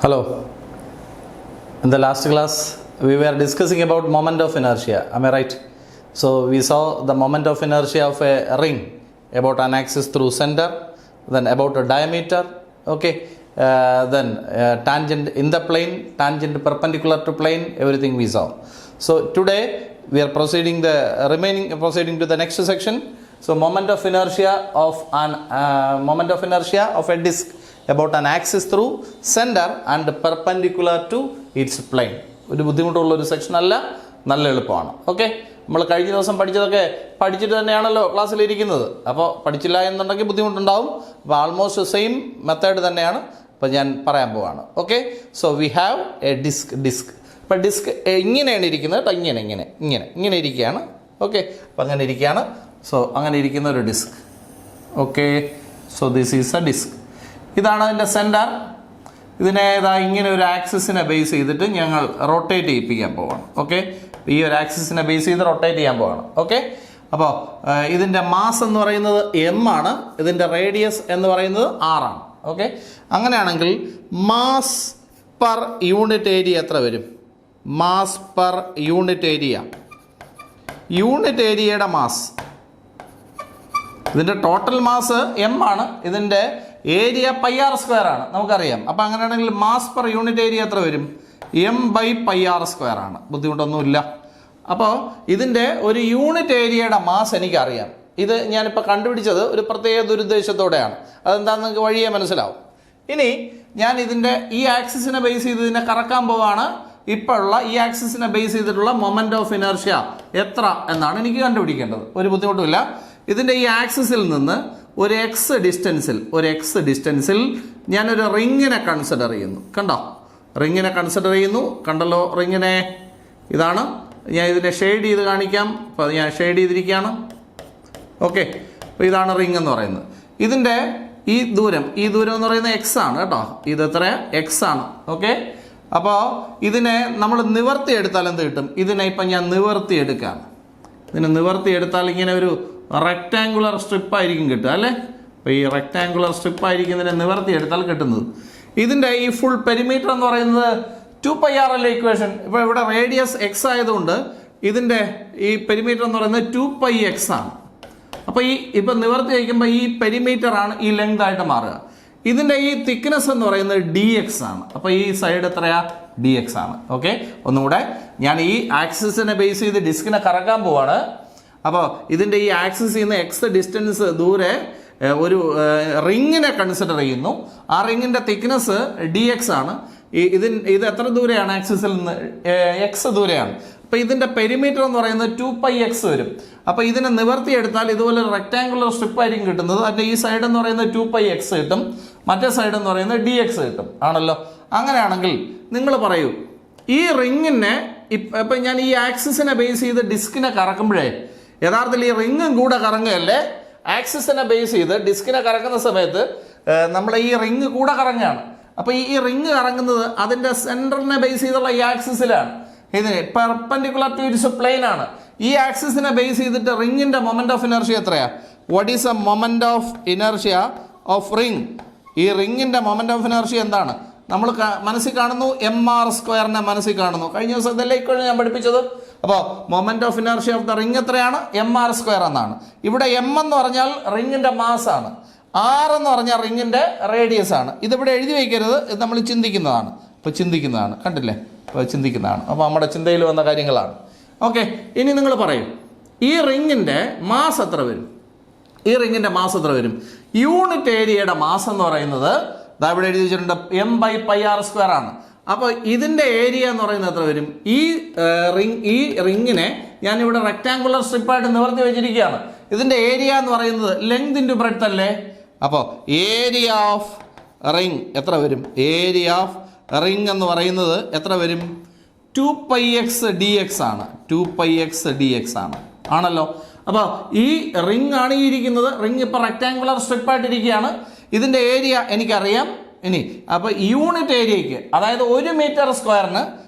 Hello. In the last class, we were discussing about moment of inertia. Am I right? So we saw the moment of inertia of a ring about an axis through center, then about a diameter, okay, then tangent in the plane, tangent perpendicular to plane, everything we saw. So today we are proceeding to the next section. So moment of inertia of a disk about an axis through center and perpendicular to its plane. ഒരു ബുദ്ധിമുട്ടുള്ള ഒരു section അല്ല, നല്ല എളുപ്പമാണ്. Okay, നമ്മൾ കഴിഞ്ഞ ദിവസം പഠിച്ചിട്ട് തന്നെയാണല്ലോ ക്ലാസ്സിലിരിക്കുന്നത്. അപ്പോൾ പഠിച്ചില്ല എന്നുണ്ടെങ്കിൽ ബുദ്ധിമുട്ടുണ്ടാവും. അപ്പോൾ ആൾമോസ്റ്റ് സെയിം മെത്തേഡ് തന്നെയാണ് ഇപ്പോൾ ഞാൻ പറയാൻ പോവാണ്. Okay, so we have a disc. അപ്പോൾ ഡിസ്ക് ഇങ്ങനെയാണ് ഇരിക്കുന്നത് കേട്ടോ, ഇങ്ങനെ ഇരിക്കുകയാണ്. ഓക്കെ, അപ്പോൾ അങ്ങനെ ഇരിക്കുകയാണ്. സോ അങ്ങനെ ഇരിക്കുന്ന ഒരു disc. Okay, so this is a disc. ഇതാണ് അതിൻ്റെ സെൻറ്റർ. ഇതിനെ ഇങ്ങനെ ഒരു ആക്സിസിനെ ബേസ് ചെയ്തിട്ട് ഞങ്ങൾ റൊട്ടേറ്റ് ചെയ്യിപ്പിക്കാൻ പോവാണ്. ഓക്കെ, ഈ ഒരു ആക്സിസിനെ ബേസ് ചെയ്ത് റൊട്ടേറ്റ് ചെയ്യാൻ പോവാണ്. ഓക്കെ, അപ്പോൾ ഇതിൻ്റെ മാസ് എന്ന് പറയുന്നത് എം ആണ്, ഇതിൻ്റെ റേഡിയസ് എന്ന് പറയുന്നത് ആർ ആണ്. ഓക്കെ, അങ്ങനെയാണെങ്കിൽ മാസ് പെർ യൂണിറ്റ് ഏരിയ എത്ര വരും? മാസ് പെർ യൂണിറ്റ് ഏരിയയുടെ മാസ്, ഇതിൻ്റെ ടോട്ടൽ മാസ് എം ആണ്, ഇതിൻ്റെ ഏരിയ പൈ ആർ സ്ക്വയർ ആണ്, നമുക്കറിയാം. അപ്പോൾ അങ്ങനെയാണെങ്കിൽ മാസ് പെർ യൂണിറ്റ് ഏരിയ എത്ര വരും? M by pi R square ആണ്. ബുദ്ധിമുട്ടൊന്നുമില്ല. അപ്പോൾ ഇതിൻ്റെ ഒരു യൂണിറ്റ് ഏരിയയുടെ മാസ് എനിക്കറിയാം. ഇത് ഞാനിപ്പോൾ കണ്ടുപിടിച്ചത് ഒരു പ്രത്യേക ദുരുദ്ദേശത്തോടെയാണ്. അതെന്താണെന്ന് നിങ്ങൾക്ക് വഴിയേ മനസ്സിലാവും. ഇനി ഞാൻ ഇതിൻ്റെ ഈ ആക്സിസിനെ ബേസ് ചെയ്ത് ഇതിനെ കറക്കാൻ പോവാണ്. ഇപ്പോൾ ഉള്ള ഈ ആക്സിസിനെ ബേസ് ചെയ്തിട്ടുള്ള മൊമെൻ്റ് ഓഫ് ഇനർഷ്യ എത്ര എന്നാണ് എനിക്ക് കണ്ടുപിടിക്കേണ്ടത്. ഒരു ബുദ്ധിമുട്ടുമില്ല. ഇതിൻ്റെ ഈ ആക്സിസിൽ നിന്ന് ഒരു എക്സ് ഡിസ്റ്റൻസിൽ ഞാനൊരു റിങ്ങിനെ കൺസിഡർ ചെയ്യുന്നു. കണ്ടല്ലോ റിങ്ങിനെ. ഇതാണ്, ഞാൻ ഇതിനെ ഷെയ്ഡ് ചെയ്ത് കാണിക്കാം. അപ്പോൾ ഞാൻ ഷെയ്ഡ് ചെയ്തിരിക്കുകയാണ്. ഓക്കെ, അപ്പോൾ ഇതാണ് റിങ് എന്ന് പറയുന്നത്. ഇതിൻ്റെ ഈ ദൂരം എന്ന് പറയുന്നത് എക്സ് ആണ് കേട്ടോ. ഇത് എത്ര? എക്സ് ആണ്. ഓക്കെ, അപ്പോൾ ഇതിനെ നമ്മൾ നിവർത്തിയെടുത്താൽ എന്ത് കിട്ടും? ഇതിനെ ഇപ്പം ഞാൻ നിവർത്തിയെടുക്കാം. ഇതിനെ നിവർത്തിയെടുത്താൽ ഇങ്ങനെ ഒരു റെക്റ്റാങ്കുലർ സ്ട്രിപ്പായിരിക്കും കിട്ടുക അല്ലേ? അപ്പോൾ ഈ റെക്റ്റാങ്കുലർ സ്ട്രിപ്പായിരിക്കും ഇതിനെ നിവർത്തിയെടുത്താൽ കിട്ടുന്നത്. ഇതിൻ്റെ ഈ ഫുൾ പെരിമീറ്റർ എന്ന് പറയുന്നത് 2πr അല്ലേ ഇക്വേഷൻ? ഇപ്പോൾ ഇവിടെ റേഡിയസ് എക്സ് ആയതുകൊണ്ട് ഇതിൻ്റെ ഈ പെരിമീറ്റർ എന്ന് പറയുന്നത് 2πx ആണ്. അപ്പോൾ ഇപ്പം നിവർത്തി വയ്ക്കുമ്പോൾ ഈ പെരിമീറ്റർ ആണ് ഈ ലെങ്ത് ആയിട്ട് മാറുക. ഇതിൻ്റെ ഈ തിക്നെസ് എന്ന് പറയുന്നത് dx ആണ്. അപ്പോൾ ഈ സൈഡ് എത്രയാ? dx ആണ്. ഓക്കെ, ഒന്നുകൂടെ ഞാൻ ഈ ആക്സിസിനെ ബേസ് ചെയ്ത് ഡിസ്കിനെ കറക്കാൻ പോവാണ്. അപ്പോൾ ഇതിൻ്റെ ഈ ആക്സിസിൽ നിന്ന് എക്സ് ഡിസ്റ്റൻസ് ദൂരെ ഒരു റിങ്ങിനെ കൺസിഡർ ചെയ്യുന്നു. ആ റിങ്ങിൻ്റെ തിക്നെസ് dx ആണ്. ഇത് എത്ര ദൂരെയാണ്? ആക്സിസിൽ നിന്ന് എക്സ് ദൂരെയാണ്. അപ്പോൾ ഇതിൻ്റെ പെരിമീറ്റർ എന്ന് പറയുന്നത് 2πx വരും. അപ്പോൾ ഇതിനെ നിവർത്തിയെടുത്താൽ ഇതുപോലെ റെക്റ്റാങ്കുലർ സ്ട്രിപ്പായിരിക്കും കിട്ടുന്നത്. അതിൻ്റെ ഈ സൈഡ് എന്ന് പറയുന്നത് 2πx കിട്ടും, മറ്റേ സൈഡ് എന്ന് പറയുന്നത് dx കിട്ടും. ആണല്ലോ? അങ്ങനെയാണെങ്കിൽ നിങ്ങൾ പറയൂ, ഈ റിങ്ങിനെ ഇപ്പം ഞാൻ ഈ ആക്സിസിനെ ബേസ് ചെയ്ത് ഡിസ്കിനെ കറക്കുമ്പോഴേ യഥാർത്ഥത്തിൽ ഈ റിങ്ങും കൂടെ കറങ്ങുകയല്ലേ? ആക്സിസിനെ ബേസ് ചെയ്ത് ഡിസ്കിനെ കറക്കുന്ന സമയത്ത് നമ്മൾ ഈ റിങ് കൂടെ കറങ്ങുകയാണ്. അപ്പോൾ ഈ റിങ് കറങ്ങുന്നത് അതിൻ്റെ സെൻറ്ററിനെ ബേസ് ചെയ്തുള്ള ഈ ആക്സിസിലാണ്. ഇതിന് പെർപെൻഡിക്കുലർ ടു ഇറ്റ്സ് പ്ലെയിൻ ആണ്. ഈ ആക്സിസിനെ ബേസ് ചെയ്തിട്ട് റിങ്ങിൻ്റെ മൊമെൻ്റ് ഓഫ് ഇനർഷ്യ എത്രയാ? What is A moment of inertia of ring? ഈ റിങ്ങിൻ്റെ മൊമെൻ്റ് ഓഫ് ഇനർഷ്യ എന്താണ്? നമ്മൾ മനസ്സിൽ കാണുന്നു mr സ്ക്വയറിനെ മനസ്സിൽ കാണുന്നു. കഴിഞ്ഞ ദിവസം ഇതല്ലേ ഇക്വേഷൻ ഞാൻ പഠിപ്പിച്ചത്. അപ്പോൾ moment of inertia of the ring എത്രയാണ്? mr സ്ക്വയർ എന്നാണ്. ഇവിടെ m എന്ന് പറഞ്ഞാൽ റിങ്ങിൻ്റെ മാസ് ആണ്, r എന്ന് പറഞ്ഞാൽ റിങ്ങിൻ്റെ റേഡിയസ് ആണ്. ഇതിവിടെ എഴുതി വയ്ക്കരുത്, ഇത് നമ്മൾ ചിന്തിക്കുന്നതാണ്. ഇപ്പോൾ ചിന്തിക്കുന്നതാണ്, കണ്ടില്ലേ? അപ്പോൾ ചിന്തിക്കുന്നതാണ്. അപ്പോൾ നമ്മുടെ ചിന്തയിൽ വന്ന കാര്യങ്ങളാണ്. ഓക്കെ, ഇനി നിങ്ങൾ പറയും, ഈ റിങ്ങിൻ്റെ മാസ് എത്ര വരും? യൂണിറ്റ് ഏരിയയുടെ മാസ് എന്ന് പറയുന്നത് ഇവിടെ എഴുതി വെച്ചിട്ടുണ്ട് m by pi R square ആണ്. അപ്പോൾ ഇതിൻ്റെ ഏരിയ എന്ന് പറയുന്നത് എത്ര വരും? ഈ റിങ്ങിനെ ഞാനിവിടെ റെക്റ്റാങ്കുലർ സ്ട്രിപ്പായിട്ട് നിവർത്തി വെച്ചിരിക്കുകയാണ്. ഇതിൻ്റെ ഏരിയ എന്ന് പറയുന്നത് ലെങ്ത് ഇൻറ്റു ബ്രെഡ്ത്ത് അല്ലേ? അപ്പോൾ ഏരിയ ഓഫ് റിങ് എത്ര വരും? ഏരിയ ഓഫ് റിങ് എന്ന് പറയുന്നത് എത്ര വരും? 2πx dx ആണ്. 2πx dx ആണ്. ആണല്ലോ? അപ്പോൾ ഈ റിങ് ആണ് ഈ ഇരിക്കുന്നത്. റിങ് ഇപ്പോൾ റെക്റ്റാങ്കുലർ സ്ട്രിപ്പായിട്ടിരിക്കുകയാണ്. ഇതിൻ്റെ ഏരിയ എനിക്കറിയാം. ഇനി അപ്പോൾ യൂണിറ്റ് ഏരിയയ്ക്ക്, അതായത് 1 മീറ്റർ സ്ക്വയറിന്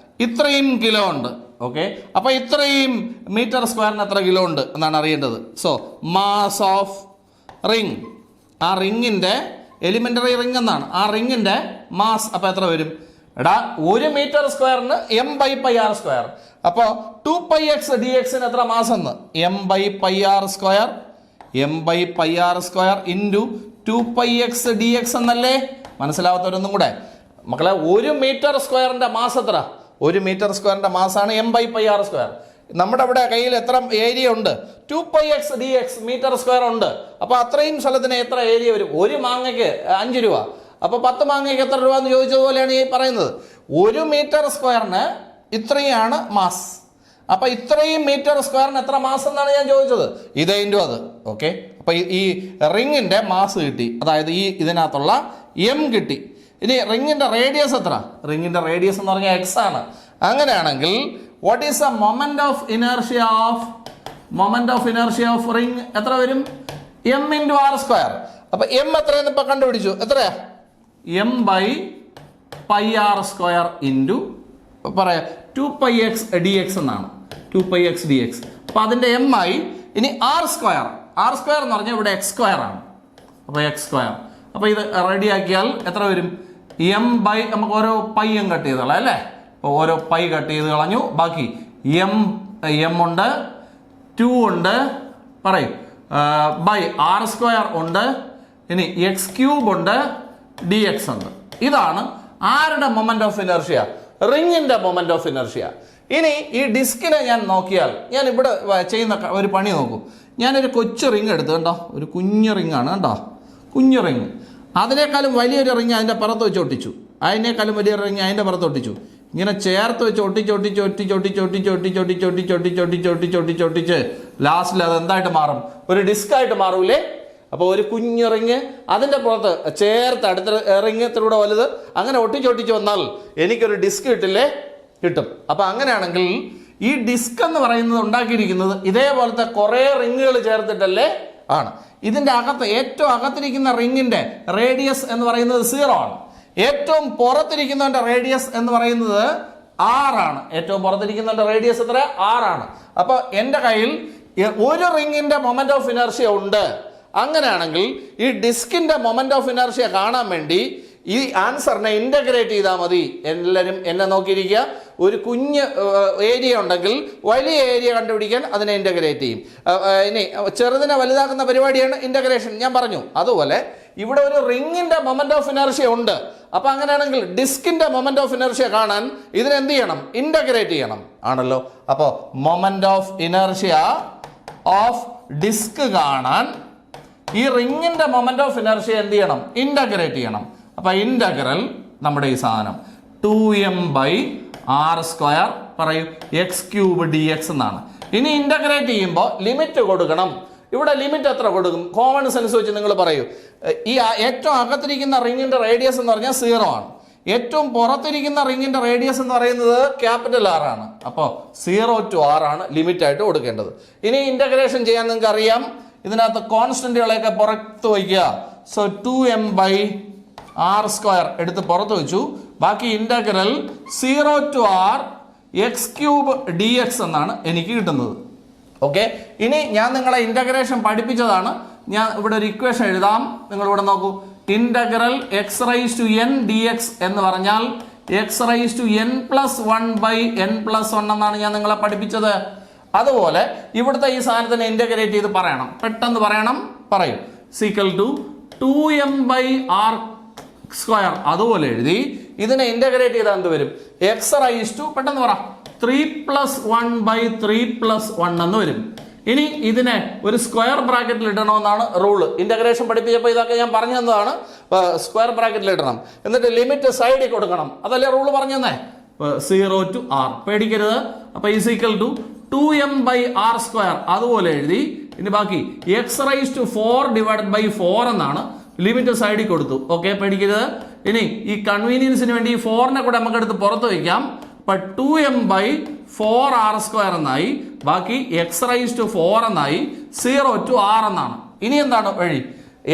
ഇത്രയും കിലോ ഉണ്ട്. ഓക്കെ, അപ്പോൾ ഇത്രയും മീറ്റർ സ്ക്വയറിന് എത്ര കിലോ ഉണ്ട് എന്നാണ് അറിയേണ്ടത്. സോ മാസ് ഓഫ് റിങ്, ആ റിങ്ങിൻ്റെ എലിമെൻ്ററി റിങ് എന്നാണ്. ആ റിങ്ങിൻ്റെ മാസ് അപ്പോൾ എത്ര വരും? എടാ 1 മീറ്റർ സ്ക്വയറിന് m/πr². അപ്പോൾ 2πx dx എത്ര മാസം എന്ന് m/πr² ഇൻറ്റു 2πx dx എന്നല്ലേ? മനസ്സിലാവാത്തവരൊന്നും കൂടെ മക്കളെ, 1 മീറ്റർ സ്ക്വയറിന്റെ മാസം എത്ര? 1 മീറ്റർ സ്ക്വയറിന്റെ മാസമാണ് m/πr². നമ്മുടെ ഇവിടെ കയ്യിൽ എത്ര ഏരിയ ഉണ്ട്? 2πx dx മീറ്റർ സ്ക്വയർ ഉണ്ട്. അപ്പോൾ അത്രയും സ്ഥലത്തിന് എത്ര ഏരിയ വരും? ഒരു മാങ്ങയ്ക്ക് 5 രൂപ. അപ്പോൾ 10 മാങ്ങയ്ക്ക് എത്ര രൂപ എന്ന് ചോദിച്ചതുപോലെയാണ് ഈ പറയുന്നത്. 1 മീറ്റർ സ്ക്വയറിന് ഇത്രയാണ് മാസ്. അപ്പോൾ ഇത്രയും മീറ്റർ സ്ക്വയറിന് എത്ര മാസം എന്നാണ് ഞാൻ ചോദിച്ചത്. ഇത് ഇൻറ്റു അത്. ഓക്കെ, അപ്പോൾ ഈ റിങ്ങിൻ്റെ മാസ് കിട്ടി, അതായത് ഈ ഇതിനകത്തുള്ള എം കിട്ടി. ഇനി റിങ്ങിൻ്റെ റേഡിയസ് എത്ര? റിങ്ങിൻ്റെ റേഡിയസ് എന്ന് പറഞ്ഞാൽ എക്സ് ആണ്. അങ്ങനെയാണെങ്കിൽ what is the moment of inertia of ring എത്ര വരും? m/r². അപ്പോൾ m എത്രയെന്ന് ഇപ്പം കണ്ടുപിടിച്ചു. എത്രയാ? m/πr² ഇൻറ്റു പറയാം 2πx dx എന്നാണ്. 2πx dx. അപ്പോൾ അതിൻ്റെ m ആയി. ഇനി r². r² എന്ന് പറഞ്ഞാൽ ഇവിടെ x² ആണ്. അപ്പോൾ x². അപ്പോൾ ഇത് റെഡിയാക്കിയാൽ എത്ര വരും? നമുക്ക് ഓരോ പൈയും കട്ട് ചെയ്ത് കളയാം അല്ലേ? അപ്പോൾ ഓരോ പൈ കട്ട് ചെയ്ത് കളഞ്ഞു. ബാക്കി m ഉണ്ട്, 2 ഉണ്ട്, പറയും r² ഉണ്ട്, ഇനി x³ ഉണ്ട്, dx ഉണ്ട്. ഇതാണ് ആരുടെ മൊമെന്റ് ഓഫ് ഇനർഷ്യ? റിങ്ങിന്റെ മൊമെന്റ് ഓഫ് ഇനർഷ്യ. ഇനി ഈ ഡിസ്കിനെ ഞാൻ നോക്കിയാൽ, ഞാൻ ഇവിടെ ചെയ്യുന്ന ഒരു പണി നോക്കൂ. ഞാനൊരു കൊച്ചു റിങ് എടുത്ത്, കണ്ടോ, ഒരു കുഞ്ഞു റിങ്ങാണ്, കണ്ടോ, കുഞ്ഞു റിങ്. അതിനേക്കാളും വലിയൊരു റിങ് അതിൻ്റെ പുറത്ത് വെച്ച് ഒട്ടിച്ചു, അതിനേക്കാളും വലിയ റിങ് അതിൻ്റെ പുറത്ത് ഒട്ടിച്ചു. ഇങ്ങനെ ചേർത്ത് വെച്ച് ഒട്ടിച്ച് ലാസ്റ്റിൽ അത് എന്തായിട്ട് മാറും? ഒരു ഡിസ്കായിട്ട് മാറൂലേ? അപ്പോൾ ഒരു കുഞ്ഞു റിങ് അതിൻ്റെ പുറത്ത് ചേർത്ത് അടുത്ത റിങ് ഇത്തിലൂടെ വലുത് അങ്ങനെ ഒട്ടിച്ച് വന്നാൽ എനിക്കൊരു ഡിസ്ക് കിട്ടില്ലേ? കിട്ടും. അപ്പോൾ അങ്ങനെയാണെങ്കിൽ ഈ ഡിസ്ക് എന്ന് പറയുന്നത് ഉണ്ടാക്കിയിരിക്കുന്നത് ഇതേപോലത്തെ കുറേ റിങ്ങുകൾ ചേർത്തിട്ടല്ലേ ആണ്. ഇതിൻ്റെ അകത്ത് ഏറ്റവും അകത്തിരിക്കുന്ന റിങ്ങിൻ്റെ റേഡിയസ് എന്ന് പറയുന്നത് 0 ആണ്. ഏറ്റവും പുറത്തിരിക്കുന്നതിൻ്റെ റേഡിയസ് എന്ന് പറയുന്നത് 6 ആണ്. ഏറ്റവും പുറത്തിരിക്കുന്നതിൻ്റെ റേഡിയസ് എത്ര? 6 ആണ്. അപ്പോൾ എൻ്റെ കയ്യിൽ ഒരു റിങ്ങിൻ്റെ മൊമെന്റ് ഓഫ് ഇനർഷ്യ ഉണ്ട്. അങ്ങനെയാണെങ്കിൽ ഈ ഡിസ്കിൻ്റെ മൊമെന്റ് ഓഫ് ഇനർഷ്യ കാണാൻ വേണ്ടി ഈ ആൻസറിനെ ഇൻ്റഗ്രേറ്റ് ചെയ്താൽ മതി. എല്ലാവരും എന്നെ നോക്കിയിരിക്കുക. ഒരു കുഞ്ഞ് ഏരിയ ഉണ്ടെങ്കിൽ വലിയ ഏരിയ കണ്ടുപിടിക്കാൻ അതിനെ ഇൻ്റഗ്രേറ്റ് ചെയ്യും. ഇനി ചെറുതിനെ വലുതാക്കുന്ന പരിപാടിയാണ് ഇൻ്റഗ്രേഷൻ, ഞാൻ പറഞ്ഞു. അതുപോലെ ഇവിടെ ഒരു റിങ്ങിൻ്റെ മൊമെന്റ് ഓഫ് ഇനർഷ്യ ഉണ്ട്. അപ്പം അങ്ങനെയാണെങ്കിൽ ഡിസ്കിൻ്റെ മൊമെന്റ് ഓഫ് ഇനർഷ്യ കാണാൻ ഇതിനെന്ത് ചെയ്യണം? ഇൻ്റഗ്രേറ്റ് ചെയ്യണം ആണല്ലോ. അപ്പോൾ moment of inertia of disc കാണാൻ ഈ റിങ്ങിൻ്റെ മൊമെന്റ് ഓഫ് ഇനർഷ്യ എന്ത് ചെയ്യണം? ഇൻ്റഗ്രേറ്റ് ചെയ്യണം. അപ്പോൾ ഇൻ്റഗ്രൽ നമ്മുടെ ഈ സാധനം 2m/r² പറയൂ x³ dx എന്നാണ്. ഇനി ഇൻ്റഗ്രേറ്റ് ചെയ്യുമ്പോൾ ലിമിറ്റ് കൊടുക്കണം. ഇവിടെ ലിമിറ്റ് എത്ര കൊടുക്കും? കോമൺ സെൻസ് വെച്ച് നിങ്ങൾ പറയൂ. ഈ ഏറ്റവും അകത്തിരിക്കുന്ന റിങ്ങിൻ്റെ റേഡിയസ് എന്ന് പറഞ്ഞാൽ 0 ആണ്. ഏറ്റവും പുറത്തിരിക്കുന്ന റിങ്ങിൻ്റെ റേഡിയസ് എന്ന് പറയുന്നത് ക്യാപിറ്റൽ R ആണ്. അപ്പോൾ 0 to r ആണ് ലിമിറ്റായിട്ട് കൊടുക്കേണ്ടത്. ഇനി ഇൻ്റഗ്രേഷൻ ചെയ്യാൻ നിങ്ങൾക്ക് അറിയാം. ഇതിനകത്ത് കോൺസ്റ്റന്റുകളെയൊക്കെ പുറത്ത് വയ്ക്കുക. സോ 2m/r² എടുത്ത് പുറത്ത് വെച്ചു. ബാക്കി integral 0 to r x³ dx എന്നാണ് എനിക്ക് കിട്ടുന്നത്. ഓക്കെ, ഇനി ഞാൻ നിങ്ങളെ ഇൻ്റഗ്രേഷൻ പഠിപ്പിച്ചതാണ്. ഞാൻ ഇവിടെ ഒരു ഇക്വേഷൻ എഴുതാം. നിങ്ങളിവിടെ നോക്കൂ. ഇൻ്റഗ്രൽ x⁻n dx എന്ന് പറഞ്ഞാൽ x⁻n+1/n+1 എന്നാണ് ഞാൻ നിങ്ങളെ പഠിപ്പിച്ചത്. അതുപോലെ ഇവിടുത്തെ ഈ സാധനത്തിനെ ഇൻ്റഗ്രേറ്റ് ചെയ്ത് പറയണം. പെട്ടെന്ന് പറയണം. പറയും =2m/r². അതുപോലെ എഴുതി ഇതിനെ ഇൻ്റഗ്രേറ്റ് ചെയ്താൽ എന്ത് വരും? x⁻, പെട്ടെന്ന് പറ, 3+1/3+1 എന്ന് വരും. ഇനി ഇതിനെ ഒരു സ്ക്വയർ ബ്രാക്കറ്റിൽ ഇടണമെന്നാണ് റൂള്. ഇൻ്റഗ്രേഷൻ പഠിപ്പിച്ചപ്പോൾ ഇതൊക്കെ ഞാൻ പറഞ്ഞു തന്നതാണ്. സ്ക്വയർ ബ്രാക്കറ്റിൽ ഇടണം. എന്നിട്ട് ലിമിറ്റ് സൈഡിൽ കൊടുക്കണം. അതല്ലേ റൂള് പറഞ്ഞു തന്നെ. 0 to r. പേടിക്കരുത്. അപ്പോൾ =2m/r². അതുപോലെ എഴുതി. ഇനി ബാക്കി x⁻4/4 എന്നാണ്. ലിമിറ്റ് സൈഡിൽ കൊടുത്തു. ഓക്കെ, പേടിക്കരുത്. ഇനി ഈ കൺവീനിയൻസിന് വേണ്ടി ഈ 4നെ കൂടെ നമുക്ക് എടുത്ത് പുറത്ത് വയ്ക്കാം. അപ്പം 2m/4r² എന്നായി. ബാക്കി x⁻4 എന്നായി. 0 to r എന്നാണ്. ഇനി എന്താണ് വഴി?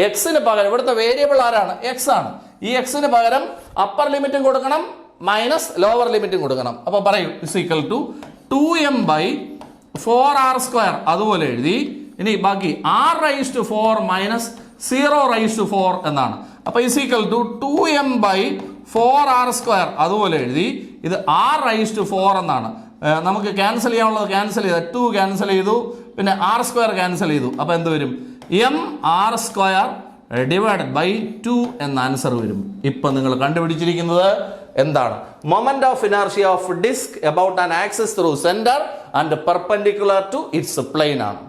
എക്സിന് പകരം ഇവിടുത്തെ വേരിയബിൾ ആരാണ്? എക്സ് ആണ്. ഈ എക്സിന് പകരം അപ്പർ ലിമിറ്റും കൊടുക്കണം, മൈനസ് ലോവർ ലിമിറ്റും കൊടുക്കണം. അപ്പോൾ പറയൂ =2m/4r². അതുപോലെ എഴുതി. ഇനി ബാക്കി r⁻4 - 0⁻4 എന്നാണ്. അപ്പോൾ =2m/4 4r². അതുപോലെ എഴുതി. ഇത് r⁴ എന്നാണ്. നമുക്ക് ക്യാൻസൽ ചെയ്യാനുള്ളത് ക്യാൻസൽ ചെയ്ത് 2 ക്യാൻസൽ ചെയ്തു, പിന്നെ r² ക്യാൻസൽ ചെയ്തു. അപ്പോൾ എന്ത് വരും? mr² ഡിവൈഡഡ് ബൈ 2 എന്ന ആൻസർ വരും. ഇപ്പം നിങ്ങൾ കണ്ടുപിടിച്ചിരിക്കുന്നത് എന്താണ്? Moment of inertia of disc about an axis through centre and perpendicular to its plane ആണ്.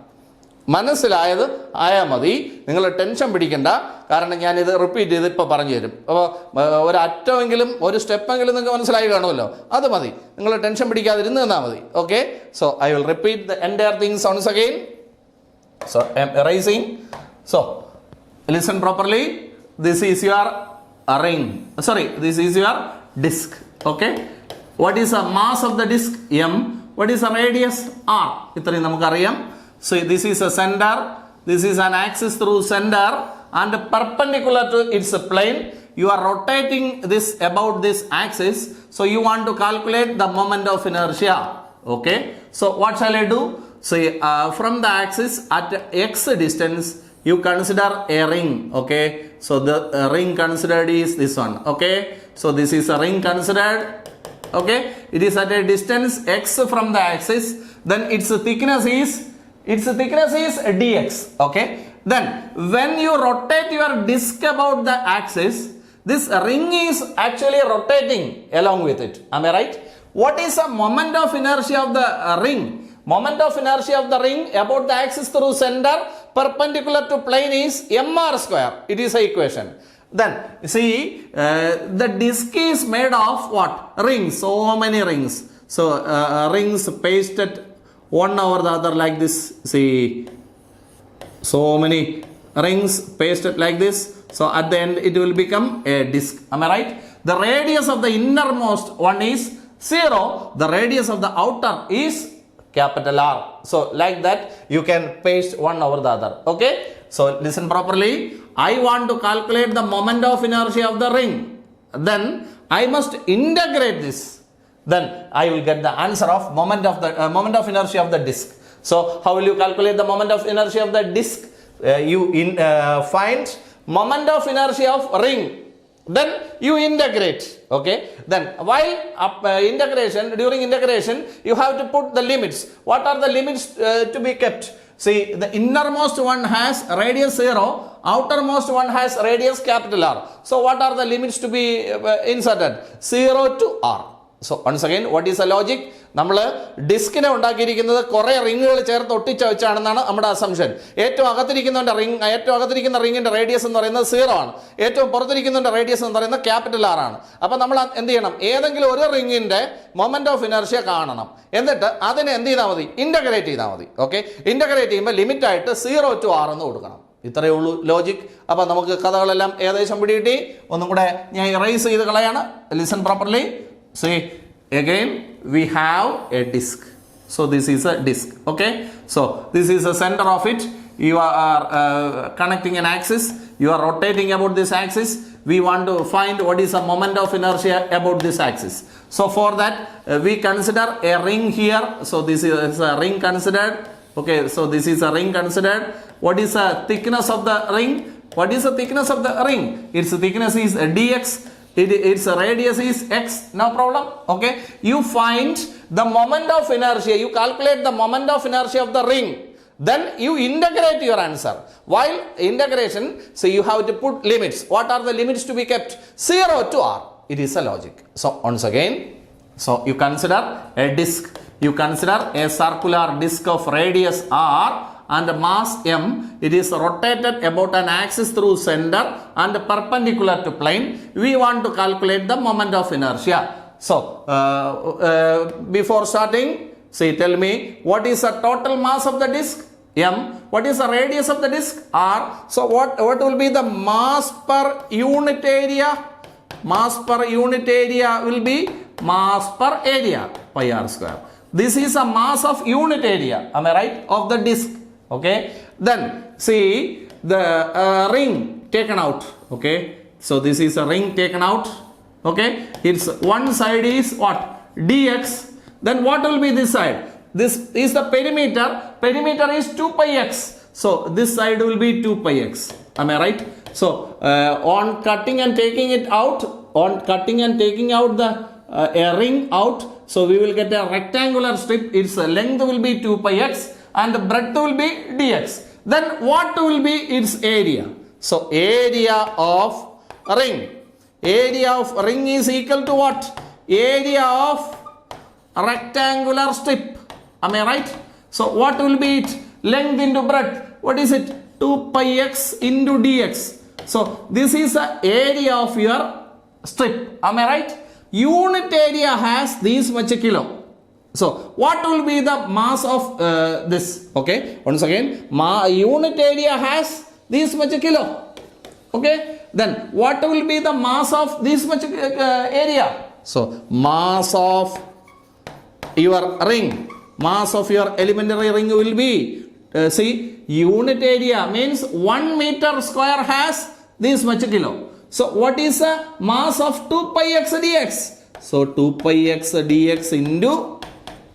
മനസ്സിലായത് ആയാൽ മതി, നിങ്ങൾ ടെൻഷൻ പിടിക്കണ്ട. കാരണം ഞാനിത് റിപ്പീറ്റ് ചെയ്ത് ഇപ്പോൾ പറഞ്ഞു തരും. അപ്പോൾ ഒരു അറ്റമെങ്കിലും ഒരു സ്റ്റെപ്പെങ്കിലും നിങ്ങൾക്ക് മനസ്സിലായി കാണുമല്ലോ, അത് മതി. നിങ്ങൾ ടെൻഷൻ പിടിക്കാതിരുന്ന് തന്നാൽ മതി. Okay, so I will repeat the entire things once again. So I am erasing. So listen properly. This is your ring. Sorry, this is your disk. Okay. What is the mass of the disk? M. What is the radius? R. ഇത്രയും നമുക്കറിയാം. So this is a center. This is an axis through center and perpendicular to its plane. You are rotating this about this axis. So you want to calculate the moment of inertia. Okay. So what shall I do? So from the axis at x distance, you consider a ring. Okay. So the ring considered is this one. Okay. So this is a ring considered. Okay. It is at a distance x from the axis. Then its thickness is dx. Okay. Then when you rotate your disk about the axis, this ring is actually rotating along with it. Am I right? What is the moment of inertia of the ring? Moment of inertia of the ring about the axis through center perpendicular to plane is mr². It is a equation. Then see, the disk is made of what? Rings. So many rings. So rings pasted one over the other like this. See, so many rings pasted like this. So at the end it will become a disk. Am I right? The radius of the innermost one is 0. The radius of the outer is capital R. So like that you can paste one over the other. Okay. So listen properly. I want to calculate the moment of inertia of the ring. Then I must integrate this. Then I will get the answer of moment of inertia of the disk. So how will you calculate the moment of inertia of the disk? You find moment of inertia of ring. Then you integrate. Okay. Then while during integration you have to put the limits. What are the limits to be kept? See, the innermost one has radius 0, outermost one has radius capital R. So what are the limits to be inserted? 0 to R. So once again, what is the logic? നമ്മൾ ഡിസ്കിനെ ഉണ്ടാക്കിയിരിക്കുന്നത് കുറേ റിങ്ങുകൾ ചേർത്ത് ഒട്ടിച്ച് വെച്ചാണെന്നാണ് നമ്മുടെ assumption. ഏറ്റവും അകത്തിരിക്കുന്ന റിങ്ങിന്റെ radius എന്ന് പറയുന്നത് 0 ആണ്. ഏറ്റവും പുറത്തിരിക്കുന്നതിന്റെ റേഡിയസ് എന്ന് പറയുന്നത് ക്യാപിറ്റൽ R ആണ്. അപ്പോൾ നമ്മൾ എന്ത് ചെയ്യണം? ഏതെങ്കിലും ഒരു റിങ്ങിന്റെ മൊമെന്റ് ഓഫ് ഇനർഷ്യ കാണണം. എന്നിട്ട് അതിനെ എന്ത് ചെയ്താൽ മതി? ഇന്റഗ്രേറ്റ് ചെയ്താൽ മതി. ഓക്കെ. ഇന്റഗ്രേറ്റ് ചെയ്യുമ്പോൾ ലിമിറ്റ് ആയിട്ട് 0 to R എന്ന് കൊടുക്കണം. ഇത്രയേ ഉള്ളൂ ലോജിക്. അപ്പോൾ നമുക്ക് കഥകളെല്ലാം ഏകദേശം പിടികിട്ടി. ഒന്നും കൂടെ ഞാൻ ഇറേസ് ചെയ്ത് കളയാണ്. Listen properly. See, again we have a disk. So this is a disk. Okay. So this is the center of it. You are connecting an axis. You are rotating about this axis. We want to find what is the moment of inertia about this axis. So for that we consider a ring here. So this is a ring considered. Okay. So this is a ring considered. What is the thickness of the ring? What is the thickness of the ring? Its thickness is dx. Its radius is x. No problem. Okay. You find the moment of inertia. You calculate the moment of inertia of the ring. Then you integrate your answer. While integration, so you have to put limits. What are the limits to be kept? 0 to R. It is a logic. So once again, so you consider a disk. You consider a circular disk of radius R and mass m. It is rotated about an axis through center and perpendicular to plane. We want to calculate the moment of inertia. So before starting, say, tell me what is the total mass of the disk? M. What is the radius of the disk? R. So what will be the mass per unit area? Mass per unit area will be mass per area, pi r². This is a mass of unit area. Am I right? Of the disk. Okay. Then see the ring taken out. Okay. So this is a ring taken out. Okay. Its one side is what? Dx. Then what will be this side? This is the perimeter. Perimeter is 2 pi x. So this side will be 2 pi x. Am I right? So on cutting and taking it out, on cutting and taking out the a ring out, so we will get a rectangular strip. Its length will be 2 pi x and the breadth will be dx. Then what will be its area? So area of ring. Area of ring is equal to what? Area of rectangular strip. Am I right? So what will be it? Length into breadth. What is it? 2 pi x into dx. So this is the area of your strip. Am I right? Unit area has this much kilo. So what will be the mass of this? Okay. Once again, unit area has this much kilo. Okay. Then what will be the mass of this much area? So mass of your ring, mass of your elementary ring will be, see, unit area means 1 meter square has this much kilo. So what is the mass of 2 pi x dx? So 2 pi x dx into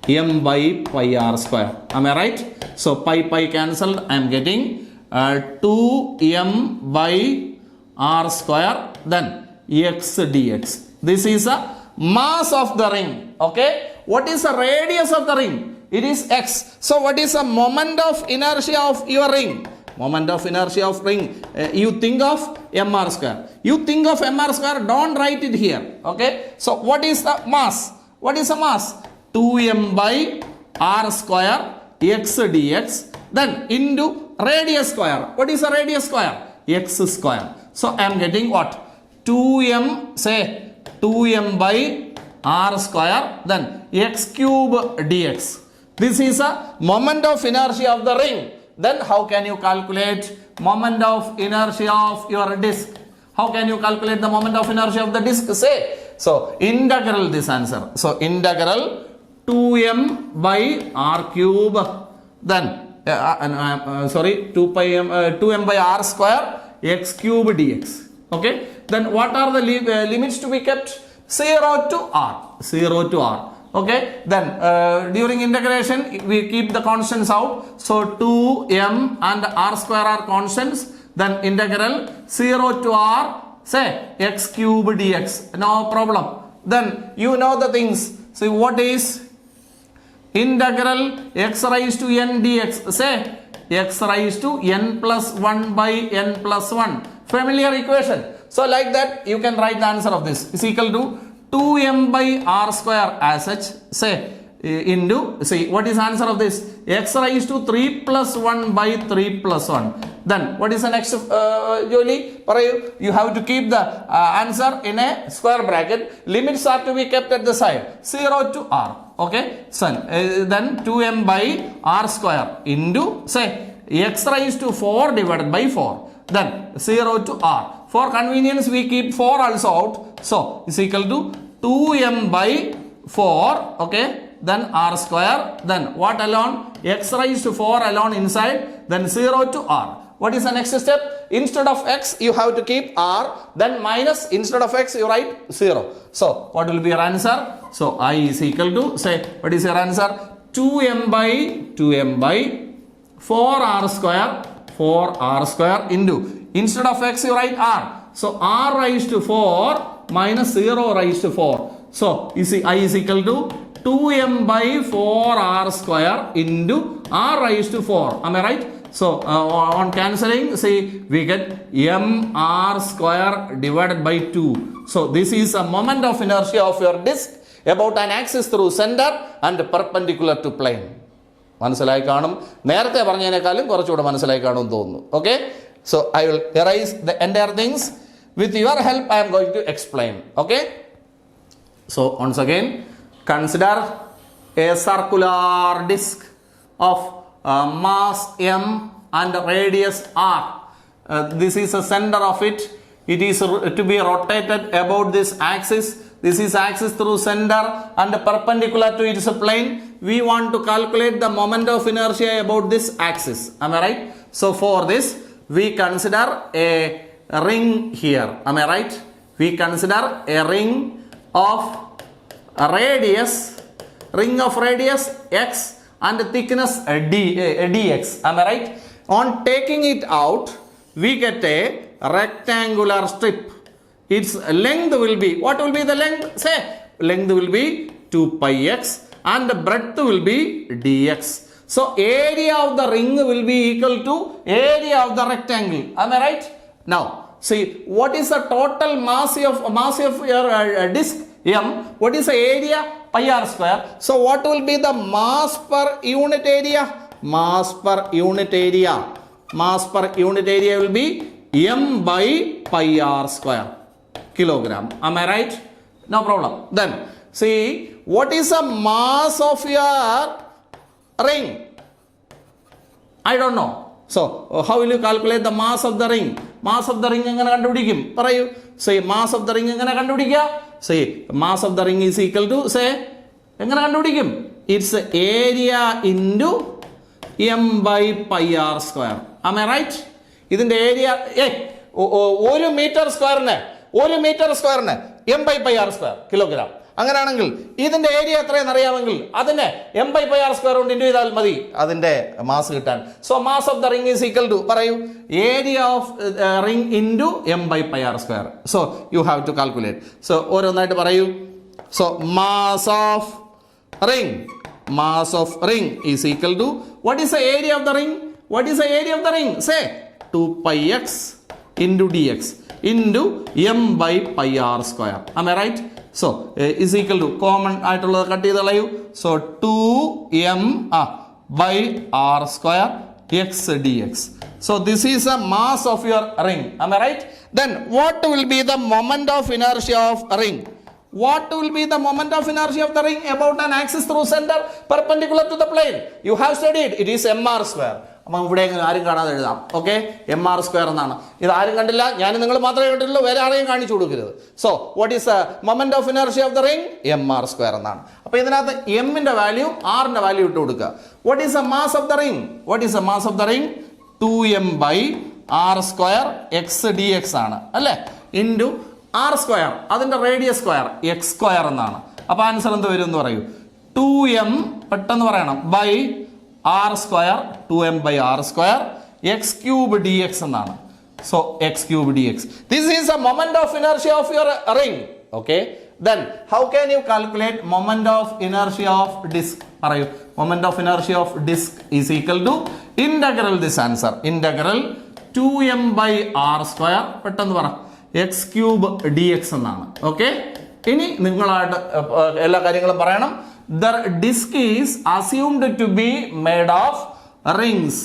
m by pi r square. Am I right? So pi cancelled. I am getting 2m by r square, then x dx. This is a mass of the ring. Okay. What is the radius of the ring? It is x. So what is the moment of inertia of your ring? Moment of inertia of ring. You think of mr square. You think of mr square. Don't write it here. Okay. So what is the mass? What is the mass? 2m by r square x dx. Then into radius square. What is the radius square? X square. So I am getting what? 2m, say 2m by r square, then x cube dx. This is a moment of inertia of the ring. Then how can you calculate moment of inertia of your disk? How can you calculate the moment of inertia of the disk? Say, so integral this answer. So integral 2m by r cube, then 2m by r square x cube dx. Okay. Then what are the limits to be kept? 0 to r. 0 to r. Okay. Then during integration we keep the constants out. So 2m and r square are constants. Then integral 0 to r, say x cube dx. No problem. Then you know the things. See what is integral x raised to n dx? Say x raised to n plus 1 by n plus 1. Familiar equation. So like that you can write the answer of this is equal to 2m by r square as such, say into, see what is answer of this? X raised to 3 plus 1 by 3 plus 1. Then what is the next Jolie? You have to keep the answer in a square bracket. Limits are to be kept at the side. 0 to r. Okay. So then 2m by r square into, say x raised to 4 divided by 4. Then 0 to r. For convenience we keep 4 also out. So is equal to 2m by 4. Okay. Then r square. Then what alone? X raised to 4 alone inside. Then 0 to r. What is the next step? Instead of x you have to keep r. Then minus, instead of x you write 0. So what will be your answer? So I is equal to, say what is your answer? 2m by 4r square. 4r square into, instead of x you write r. So r raised to 4 minus 0 raised to 4. So you see I is equal to 2m by 4r square into r raised to 4. Am I right? So on cancelling, see we get mr square divided by 2. So this is a moment of inertia of your disk about an axis through center and perpendicular to plane. മനസ്സിലായി കാണും. നേരത്തെ പറഞ്ഞതിനേക്കാളും കുറച്ചുകൂടെ മനസ്സിലായി കാണുമെന്ന് തോന്നുന്നു. Okay. So I will erase the entire things. With your help I am going to explain. Okay. So once again, consider a circular disk of mass m and radius r. This is the center of it. It is to be rotated about this axis. This is axis through center and perpendicular to its plane. We want to calculate the moment of inertia about this axis. Am I right? So for this we consider a ring here. Am I right? We consider a ring of radius x and thickness dx. Am I right? On taking it out we get a rectangular strip. its length will be, what will be the length? Say, length will be 2 pi x and the breadth will be dx. So area of the ring will be equal to area of the rectangle. Am I right? Now, see, what is the total mass of your disc M? What is the area? Pi r square. So what will be the mass per unit area? Mass per unit area. Mass per unit area will be M by pi r square kilogram. Am I right? No problem. Then see, what is the mass of your ring? I don't know. So how will you calculate the mass of the ring? Mass of the ring എങ്ങനെ കണ്ടുപിടിക്കും? പറയൂ. Say mass of the ring എങ്ങനെ കണ്ടുപിടിക്കുക? Say mass of the ring is equal to, say, എങ്ങനെ കണ്ടുപിടിക്കും? It's area into M by pi r square. Am I right? ഇതിന്റെ area ഒരു metre സ്ക്വയറിന് M by pi r square kilogram. അങ്ങനെയാണെങ്കിൽ ഇതിന്റെ area എത്രയെന്ന് അറിയാമെങ്കിൽ അതിനെ M by pi r square കൊണ്ട് ഇൻറ്റു ചെയ്താൽ മതി അതിന്റെ മാസ് കിട്ടാൻ. So mass of the ring is equal to, പറയൂ, area of ring into M by pi r square. So you have to calculate. So ഓരോന്നായിട്ട് പറയൂ. So mass of ring is equal to, what is the area of the ring? What is the area of the ring? Say 2 pi x into dx into M by pi r square. Am I right? So is equal to, common ആയിട്ടുള്ളത് cut ചെയ്ത് കളയൂ. So 2m by r square x dx. So this is the mass of your ring. Am I right? Then what will be the moment of inertia of ring? What will be the moment of inertia of the ring about an axis through center perpendicular to the plane? You have studied. It is mr square. അപ്പം ഇവിടെ ആരും കാണാതെ എഴുതാം. Okay, mr square എന്നാണ്. ഇത് ആരും കണ്ടില്ല, ഞാൻ നിങ്ങൾ മാത്രമേ കണ്ടിട്ടുള്ളൂ, വേറെ ആരെയും കാണിച്ചു കൊടുക്കരുത്. So what is the moment of inertia of the ring? mr square എന്നാണ്. അപ്പോൾ ഇതിനകത്ത് എമ്മിന്റെ വാല്യൂ ആറിന്റെ വാല്യൂ ഇട്ട് കൊടുക്കുക. What is the mass of the ring? What is the mass of the ring? 2m by r square x dx ആണ് അല്ലേ, into r square, അതിന്റെ റേഡിയസ് സ്ക്വയർ x സ്ക്വയർ എന്നാണ്. അപ്പോൾ ആൻസർ എന്ത് വരും എന്ന് പറയൂ? 2m, പെട്ടെന്ന് പറയണം, by r square, 2m by r square x cube dx എന്നാണ്. So x cube dx. This is a moment of inertia of your ring. Okay, then how can you calculate moment of inertia of disk? പറയൂ. moment of inertia of disk is equal to integral this answer, integral 2m by r square, പെട്ടെന്ന് പറ, x cube dx എന്നാണ്. Okay, ഇനി നിങ്ങളായിട്ട് എല്ലാ കാര്യങ്ങളും പറയണം. The disk is assumed to be made of rings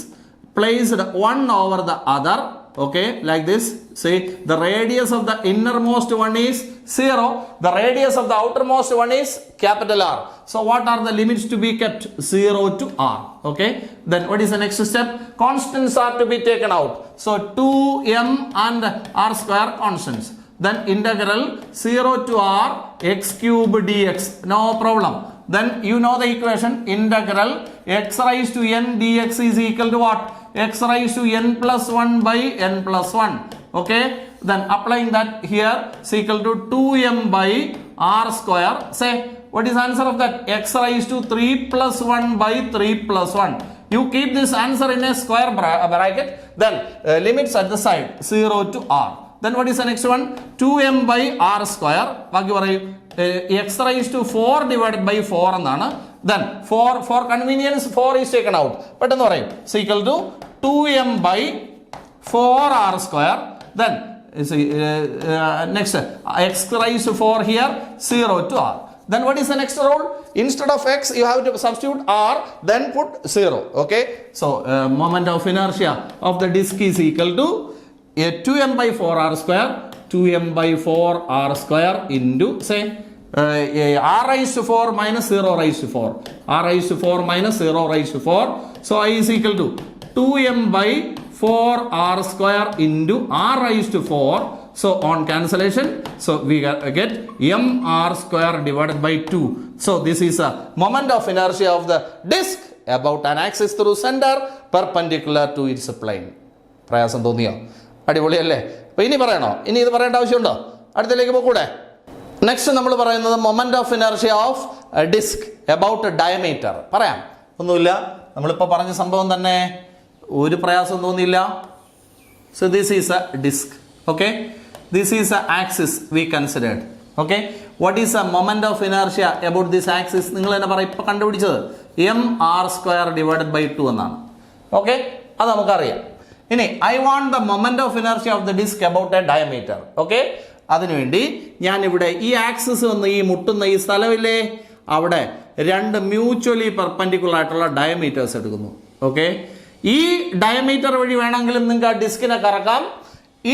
placed one over the other. Okay, like this. See, the radius of the innermost one is 0. The radius of the outermost one is capital R. So what are the limits to be kept? 0 to R. Okay, then what is the next step? Constants are to be taken out. So 2m and r square constants. Then integral 0 to r x cube dx. No problem. Then you know the equation, integral x raised to n dx is equal to what? X raised to n plus 1 by n plus 1. Okay, then applying that here is equal to 2m by r square. Say, what is answer of that? X raised to 3 plus 1 by 3 plus 1. You keep this answer in a square bracket. Then limits at the side, 0 to r. Then what is the next one? 2m by r square. ബാക്കി പറയൂ. X raised to 4 divided by 4 എന്നാണ്. Then for convenience 4 is taken out. പെട്ടെന്ന് പറയും. So equal to 2m by 4r square. Then next x raised to 4 here, 0 to r. Then what is the next rule? Instead of x you have to substitute r, then put 0. Okay, so moment of inertia of the disk is equal to 2m by 4r square, 2m by 4r square into, say, r raised to 4 minus 0 raised to 4, r raised to 4 minus 0 raised to 4. So I is equal to 2m by 4r square into r raised to 4. So on cancellation, so we get mr square divided by 2. So this is a moment of inertia of the disk about an axis through center perpendicular to its plane. പ്രയാസം തോന്നിയോ? അടിപൊളിയല്ലേ? അപ്പോൾ ഇനി പറയണോ? ഇനി ഇത് പറയേണ്ട ആവശ്യമുണ്ടോ? അടുത്തേക്ക് പോകൂടെ? നെക്സ്റ്റ് നമ്മൾ പറയുന്നത് moment of inertia of disc about diameter. പറയാം, ഒന്നുമില്ല, നമ്മളിപ്പോൾ പറഞ്ഞ സംഭവം തന്നെ, ഒരു പ്രയാസം തോന്നിയില്ല. So this is a disc. Okay, this is the axis we considered. Okay, what is the moment of inertia about this axis? നിങ്ങൾ തന്നെ പറ, ഇപ്പൊ കണ്ടുപിടിച്ചത് mr² divided by 2 എന്നാണ്. ഓക്കെ, അത് നമുക്കറിയാം. ഇനി I want the moment of inertia of the disk about a diameter. Okay, അതിനുവേണ്ടി ഞാൻ ഇവിടെ ഈ ആക്സിസ് വന്ന് ഈ മുട്ടുന്ന ഈ സ്ഥലമില്ലേ, അവിടെ രണ്ട് മ്യൂച്വലി പെർപെൻഡിക്കുലർ ആയിട്ടുള്ള ഡയമീറ്റേഴ്സ് എടുക്കുന്നു. ഓക്കെ, ഈ ഡയമീറ്റർ വഴി വേണമെങ്കിലും നിങ്ങൾക്ക് ആ ഡിസ്കിനെ കറക്കാം,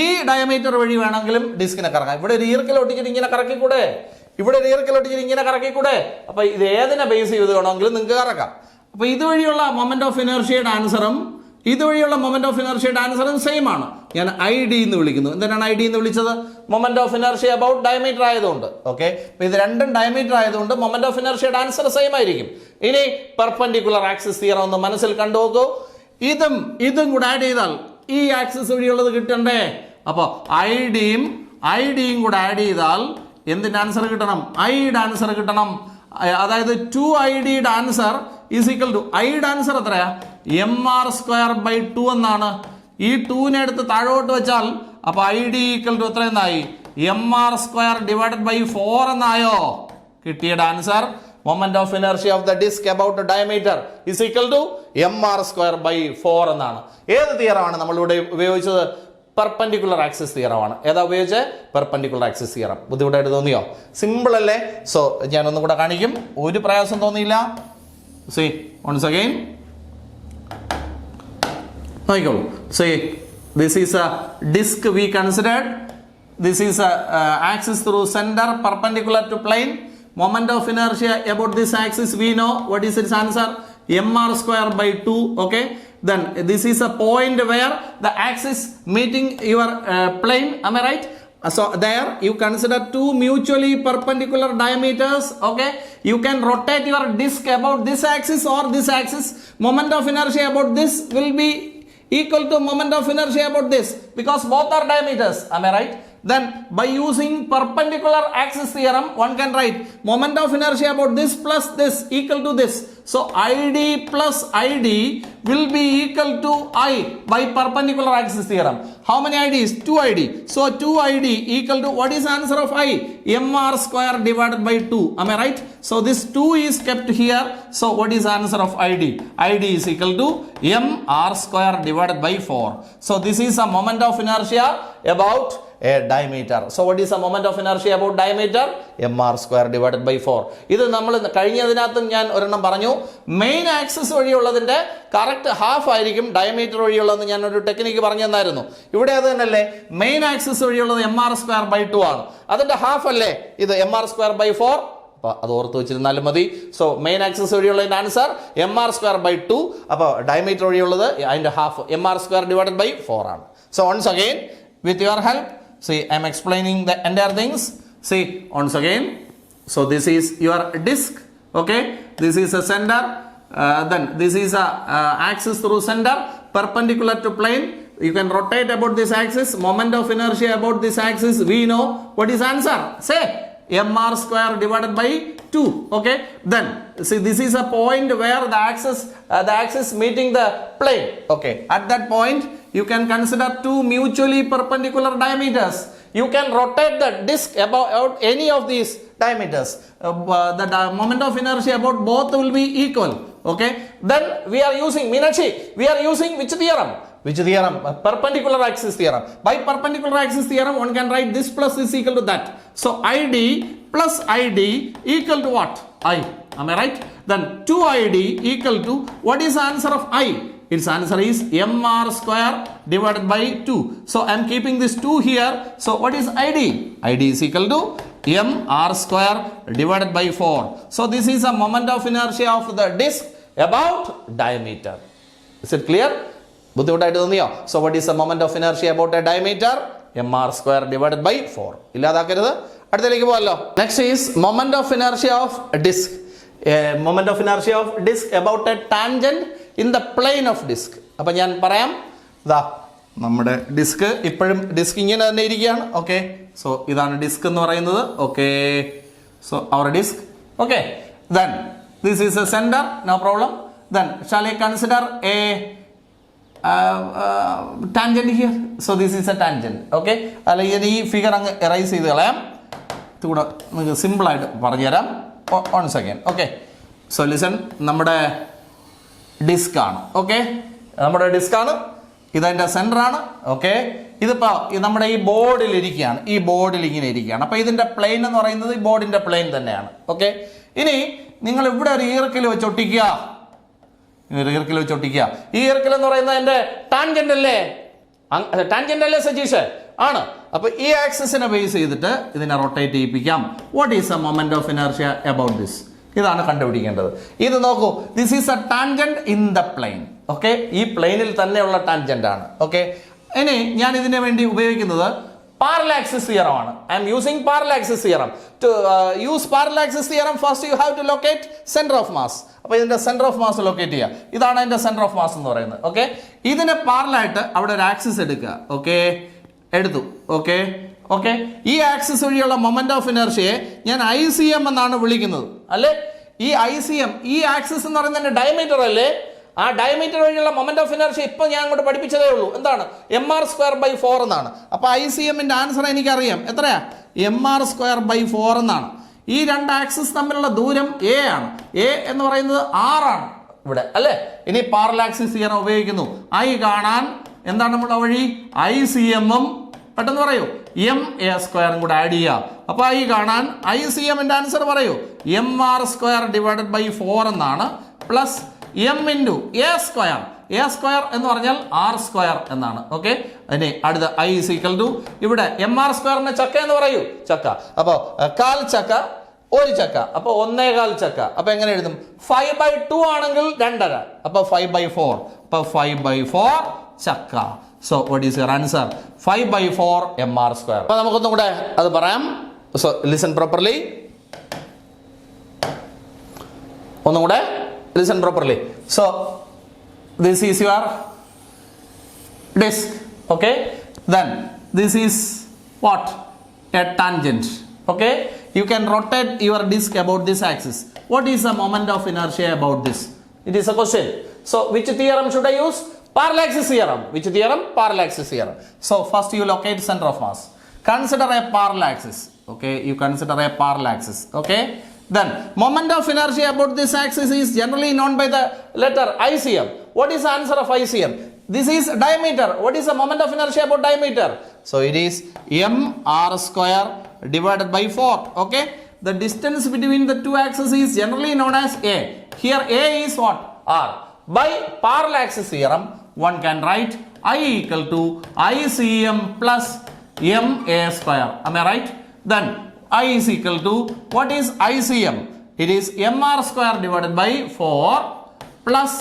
ഈ ഡയമീറ്റർ വഴി വേണമെങ്കിലും ഡിസ്കിനെ കറക്കാം. ഇവിടെ ഒരു ഈർക്കൽ ഒട്ടിച്ചിട്ട് ഇങ്ങനെ കറക്കിക്കൂടെ, ഇവിടെ ഒരു ഈർക്കൽ ഒട്ടിച്ചിട്ട് ഇങ്ങനെ കറക്കിക്കൂടെ. അപ്പൊ ഇത് ഏതിനെ ബേസ് ചെയ്ത് വേണമെങ്കിലും നിങ്ങൾക്ക് കറക്കാം. അപ്പൊ ഇതുവഴിയുള്ള മൊമെന്റ് ഓഫ് ഇനർഷ്യയുടെ ആൻസറും ഇതുവഴിയുള്ള മൊമെന്റ് ഓഫ് ഇനർഷ്യയുടെ ആൻസറും സെയിം ആണ്. ഞാൻ ID എന്ന് വിളിക്കുന്നു. എന്തിനാണ് ID എന്ന് വിളിച്ചത്? Moment of inertia about diameter ആയതുകൊണ്ട്. ഓക്കെ, ഇത് രണ്ടും ഡയമീറ്റർ ആയതുകൊണ്ട് മൊമെന്റ് ഓഫ് ഇനർഷ്യയുടെ ആൻസർ സെയിം ആയിരിക്കും. ഇനി പെർപെൻഡിക്കുലർ ആക്സിസ് തിയറം ഒന്ന് മനസ്സിൽ കണ്ടുനോക്കൂ. ഇതും കൂടെ ആഡ് ചെയ്താൽ ഈ ആക്സിസ് വഴിയുള്ളത് കിട്ടണ്ടേ? അപ്പോൾ ഐഡിയും കൂടെ ആഡ് ചെയ്താൽ എന്തിന്റെ ആൻസർ കിട്ടണം? ഐയുടെ ആൻസർ കിട്ടണം. അതായത് 2ID answer is equal to ഐയുടെ ആൻസർ എത്രയാ? mr²/2 എന്നാണ്. ഈ 2നെ എടുത്ത് താഴോട്ട് വെച്ചാൽ അപ്പൊ ID ഈക്വൽ ടു എത്ര എന്നായി? mr² divided by 4 എന്നായോ? കിട്ടിയുടെ answer moment of inertia of the disk about the diameter is equal to mr²/4 എന്നാണ്. ഏത് തിയറമാണ് നമ്മളിവിടെ ഉപയോഗിച്ചത്? പെർപെൻഡിക്കുലർ ആക്സിസ് തിയറമാണ്. ഏതാ ഉപയോഗിച്ചത്? Perpendicular axis theorem. ബുദ്ധിമുട്ടായിട്ട് തോന്നിയോ? സിമ്പിൾ അല്ലേ? സോ ഞാൻ ഒന്നും കൂടെ കാണിക്കും, ഒരു പ്രയാസം തോന്നിയില്ല. See once again, നോക്കിക്കോളൂ. See, this is a disk we considered. This is a axis through center perpendicular to plane. Moment of inertia about this axis we know. What is its answer? mr²/2. Okay, then this is a point where the axis meeting your plane. Am I right? So there you consider two mutually perpendicular diameters. Okay, you can rotate your disk about this axis or this axis. Moment of inertia about this will be equal to moment of inertia about this because both are diameters. Am I right? Then by using perpendicular axis theorem one can write moment of inertia about this plus this equal to this. So ID plus ID will be equal to I by perpendicular axis theorem. How many IDs? 2ID. So 2ID equal to what is the answer of I? mr² divided by 2. Am I right? So this 2 is kept here. So what is the answer of ID? ID is equal to mr² divided by 4. So this is a moment of inertia about a diameter. So what is the moment of inertia about diameter? mr² divided by 4. ഇത് നമ്മൾ കഴിഞ്ഞതിനകത്തും ഞാൻ ഒരെണ്ണം പറഞ്ഞു. Main axis വഴിയുള്ളതിന്റെ correct half ആയിരിക്കും diameter വഴിയുള്ളതെന്ന് ഞാൻ ഒരു technique പറഞ്ഞു തന്നായിരുന്നു. ഇവിടെ അത് തന്നെയല്ലേ, മെയിൻ ആക്സിസ് വഴിയുള്ളത് mr²/2 ആണ്. അതിന്റെ ഹാഫ് അല്ലേ ഇത് mr²/4. അപ്പോൾ അത് ഓർത്ത് വെച്ചിരുന്നാലും മതി. സോ മെയിൻ ആക്സിസ് വഴിയുള്ളതിന്റെ ആൻസർ mr²/2. അപ്പോൾ ഡയമീറ്റർ വഴിയുള്ളത് അതിന്റെ ഹാഫ് mr² divided by 4 ആണ്. So once again with your help, see I am explaining the entire things. See once again, so this is your disk. Okay, this is a center, then this is a axis through center perpendicular to plane. You can rotate about this axis. Moment of inertia about this axis we know. What is answer? Say mr² divided by 2. Okay, then see this is a point where the axis meeting the plane. Okay, at that point you can consider two mutually perpendicular diameters. You can rotate the disk about any of these diameters. The moment of inertia about both will be equal. Okay, then we are using we are using which theorem? Perpendicular axis theorem. By perpendicular axis theorem one can write this plus this equal to that. So ID plus ID equal to what? I. Am I right? Then 2ID equal to what is the answer of I? Its answer is mr² divided by 2. So I am keeping this 2 here. So what is ID? ID is equal to mr² divided by 4. So this is a moment of inertia of the disk about diameter. Is it clear? ബുദ്ധിമുട്ടായിട്ട് തോന്നിയോ? So what is the moment of inertia about a diameter? mr² divided by 4. ഇല്ലാതാക്കരുത്. അടുത്തേക്ക് പോകാമല്ലോ. Next is moment of inertia of disk. Moment of inertia of disk about a tangent in the plane of disk. അപ്പം ഞാൻ പറയാം, ഇതാ നമ്മുടെ disk ഇപ്പോഴും disk ഇങ്ങനെ തന്നെ ഇരിക്കുകയാണ്. ഓക്കെ, സോ ഇതാണ് ഡിസ്ക് എന്ന് പറയുന്നത്. Okay, so our disc. Okay, then this is a center, no problem. Then shall I consider a tangent here. So this is a tangent. Okay. അല്ലെങ്കിൽ ഈ ഫിഗർ അങ്ങ് എറൈസ് ചെയ്ത് കളയാം. ഇതുകൂടെ നിങ്ങൾക്ക് സിമ്പിളായിട്ട് പറഞ്ഞുതരാം. One second. Okay. So listen, നമ്മുടെ ഡിസ്ക് ആണ്. ഓക്കെ, നമ്മുടെ ഡിസ്ക് ആണ്. ഇതെൻ്റെ സെൻറ്ററാണ്. ഓക്കെ, ഇതിപ്പോൾ നമ്മുടെ ഈ ബോർഡിൽ ഇരിക്കുകയാണ്. ഈ ബോർഡിൽ ഇങ്ങനെ ഇരിക്കുകയാണ്. അപ്പോൾ ഇതിൻ്റെ പ്ലെയിൻ എന്ന് പറയുന്നത് ഈ ബോർഡിൻ്റെ പ്ലെയിൻ തന്നെയാണ്. ഓക്കെ, ഇനി നിങ്ങൾ ഇവിടെ ഒരു ഈർക്കിൽ വെച്ച് ഒട്ടിക്കുക. ഈർക്കിൽ വെച്ച് ഒട്ടിക്കുക. ഈ ഈർക്കിൽ എന്ന് പറയുന്നത് എൻ്റെ ടാൻജന്റ് അല്ലേ? ടാൻജന്റ് അല്ലേ സജീഷ്? ആണ്. അപ്പോൾ ഈ ആക്സിസിനെ ബേസ് ചെയ്തിട്ട് ഇതിനെ റൊട്ടേറ്റ് ചെയ്യിപ്പിക്കാം. What is a moment of inertia about this? ഇതാണ് കണ്ടുപിടിക്കേണ്ടത്. ഇത് നോക്കൂ, this is a tangent in the plane. Okay, ഈ പ്ലെയിനിൽ തന്നെയുള്ള ടാൻജന്റ് ആണ്. ഓക്കെ, ഇനി ഞാൻ ഇതിനു വേണ്ടി ഉപയോഗിക്കുന്നത് Parallax theorem ആണ്. I am using Parallax theorem. To use Parallax theorem, first you have to locate center of mass. അപ്പോൾ ഇതിന്റെ സെന്റർ ഓഫ് മാസ് ലൊക്കേറ്റ് ചെയ്യുക. ഇതാണ് ഇതിന്റെ സെന്റർ ഓഫ് മാസ് എന്ന് പറയുന്നത്. ഓക്കെ, ഇതിനെ പാരലായിട്ട് അവിടെ ഒരു ആക്സിസ് എടുക്കുക. ഓക്കെ, എടുത്തു. ഓക്കെ ഓക്കെ ഈ ആക്സിസ് വഴിയുള്ള മൊമെന്റ് ഓഫ് ഇനർഷ്യയെ ഞാൻ ICM എന്നാണ് വിളിക്കുന്നത്, അല്ലേ? ഈ ICM, ഈ ആക്സിസ് എന്ന് പറയുന്നതിന്റെ ഡയമീറ്റർ അല്ലേ? ആ ഡയമീറ്റർ വഴിയുള്ള മൊമെന്റ് ഓഫ് ഇനർഷ്യ ഇപ്പൊ ഞാൻ അങ്ങോട്ട് പഠിപ്പിച്ചതേ ഉള്ളൂ. എന്താണ്? mr²/4 എന്നാണ്. അപ്പൊ ICMന്റെ ആൻസർ എനിക്കറിയാം. എത്രയാ? mr²/4 എന്നാണ്. ഈ രണ്ട് ആക്സിസ് തമ്മിലുള്ള ദൂരം A ആണ്. A എന്ന് പറയുന്നത് R ആണ് ഇവിടെ, അല്ലേ? ഇനി പാരലാക്സ് തിയറം ഉപയോഗിക്കുന്നു. I കാണാൻ എന്താണ് നമ്മുടെ വഴി? ICM-ഉം പെട്ടെന്ന് പറയൂ ma² കൂടെ ആഡ് ചെയ്യുക. അപ്പൊ I കാണാൻ ICMന്റെ ആൻസർ പറയൂ mr²/4 എന്നാണ്, പ്ലസ് m × a². എന്ന് പറഞ്ഞാൽ r² എന്നാണ്. ഓക്കെ, അതിന് അടുത്ത I = ഇവിടെ mr² ചക്ക എന്ന് പറയൂ, ചക്ക. അപ്പോൾ 1/4 ചക്ക, 1 ചക്ക, അപ്പോൾ 1/4 ചക്ക. അപ്പോൾ എങ്ങനെ എഴുതും? 5/2 ആണെങ്കിൽ 2.5, അപ്പോൾ 5/4, അപ്പോൾ 5/4 ചക്ക. So what is your answer? 5/4 mr². അപ്പോൾ നമുക്കൊന്നും കൂടെ അത് പറയാം. സോ ലിസൺ പ്രോപ്പർലി, ഒന്നും കൂടെ listen properly. So this is your disk. Okay, then this is what? A tangent. Okay, you can rotate your disk about this axis. What is the moment of inertia about this? It is a question. So which theorem should I use? Parallax theorem. Which theorem? Parallax theorem. So first you locate center of mass. Consider a parallax. Okay, you consider a parallax. Okay, then moment of inertia about this axis is generally known by the letter ICM. What is the answer of ICM? This is diameter. What is the moment of inertia about diameter? So it is mr²/4. Okay, the distance between the two axes is generally known as A. Here A is what? R. By parallax theorem, one can write I = ICM plus ma². Am I right? Then I is equal to, what is ICM? It is mr²/4 plus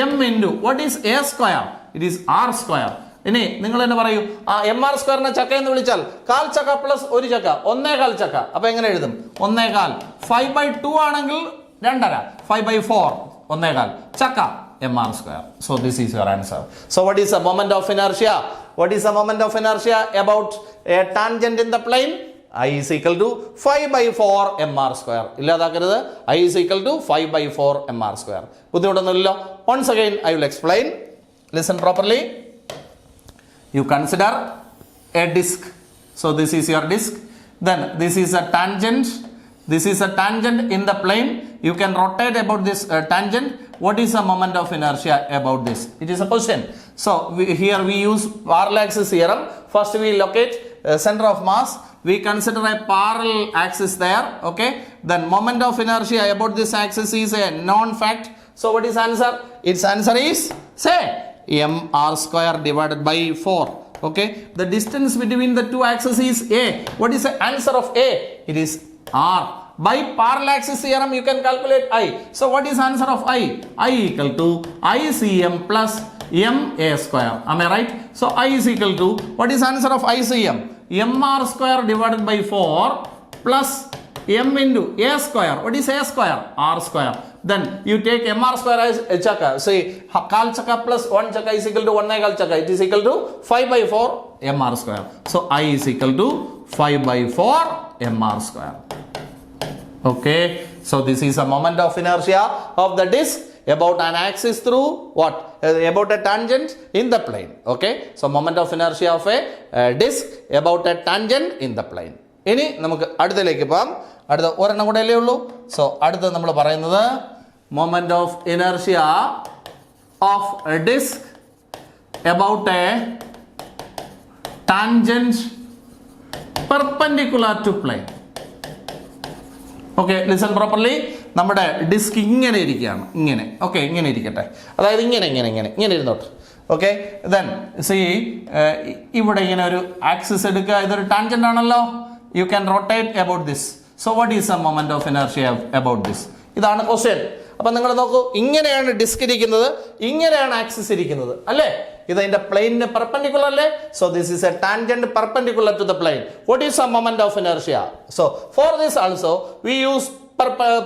m into, what is a²? It is r². ഇനി നിങ്ങൾ തന്നെ പറയൂ, ആ mr² ചക്ക എന്ന് വിളിച്ചാൽ 1/4 ചക്ക plus 1 ചക്ക 1/4 ചക്ക. അപ്പൊ എങ്ങനെ എഴുതും? 1/4. 5/2 ആണെങ്കിൽ 2.5, 5/4 1/4 ചക്ക mr². So this is your answer. So what is the moment of inertia? What is the moment of inertia about a tangent in the plane? I is equal to 5/4 mr². ഇല്ലാതാക്കരുത്. I is equal to 5/4 mr². ബുദ്ധിമുട്ടൊന്നുമില്ലല്ലോ. Once again I will explain. Listen properly. You consider a disk. So this is your disk. Then this is a tangent. This is a tangent in the plane. You can rotate about this tangent. What is the moment of inertia about this? It is a question. So here we use Parallax theorem. First we locate center of mass. We consider a parallel axis there. Okay, then moment of inertia about this axis is a known fact. So what is answer? Its answer is, say, mr²/4. Okay, the distance between the two axes is A. What is the answer of A? It is R. By parallax theorem you can calculate I. So what is answer of I? I = ICM plus ma². Am I right? So I is equal to, what is answer of ICM? mr²/4 plus m into a². What is a²? r². Then you take mr² as a chakka. See, 1/4 chakka plus 1 chakka is equal to 1/4 chakka. It is equal to 5/4 mr². So I is equal to 5/4 mr². Okay, so this is a moment of inertia of the disk about an axis through what? About a tangent in the plane. Okay, so moment of inertia of a disk about a tangent in the plane. ഇനി നമുക്ക് അടുത്തതിലേക്ക് പോകാം. അടുത്ത ഒരെണ്ണം കൂടെ അല്ലേ ഉള്ളൂ. So അടുത്ത നമ്മൾ പറയുന്നത് moment of inertia of a disk about a tangent perpendicular to plane. Okay, listen properly. നമ്മുടെ ഡിസ്ക് ഇങ്ങനെ ഇരിക്കുകയാണ്, ഇങ്ങനെ. ഓക്കെ, ഇങ്ങനെ ഇരിക്കട്ടെ, അതായത് ഇങ്ങനെ ഇരുന്നോട്ട്. ഓക്കെ, ദെൻ സി ഇവിടെ ഇങ്ങനെ ഒരു ആക്സിസ് എടുക്കുക, ഇതൊരു ടാൻജന്റ് ആണല്ലോ. You can rotate about this. So what is a moment of inertia about this? ഇതാണ് ക്വസ്റ്റ്യൻ. അപ്പം നിങ്ങൾ നോക്കൂ, ഇങ്ങനെയാണ് ഡിസ്ക് ഇരിക്കുന്നത്, ഇങ്ങനെയാണ് ആക്സിസ് ഇരിക്കുന്നത് അല്ലേ? ഇത് അതിന്റെ പ്ലെയിനിന് പെർപെൻഡിക്കുലർ അല്ലേ? So this is a tangent perpendicular to the plane. What is a moment of inertia? So for this also we use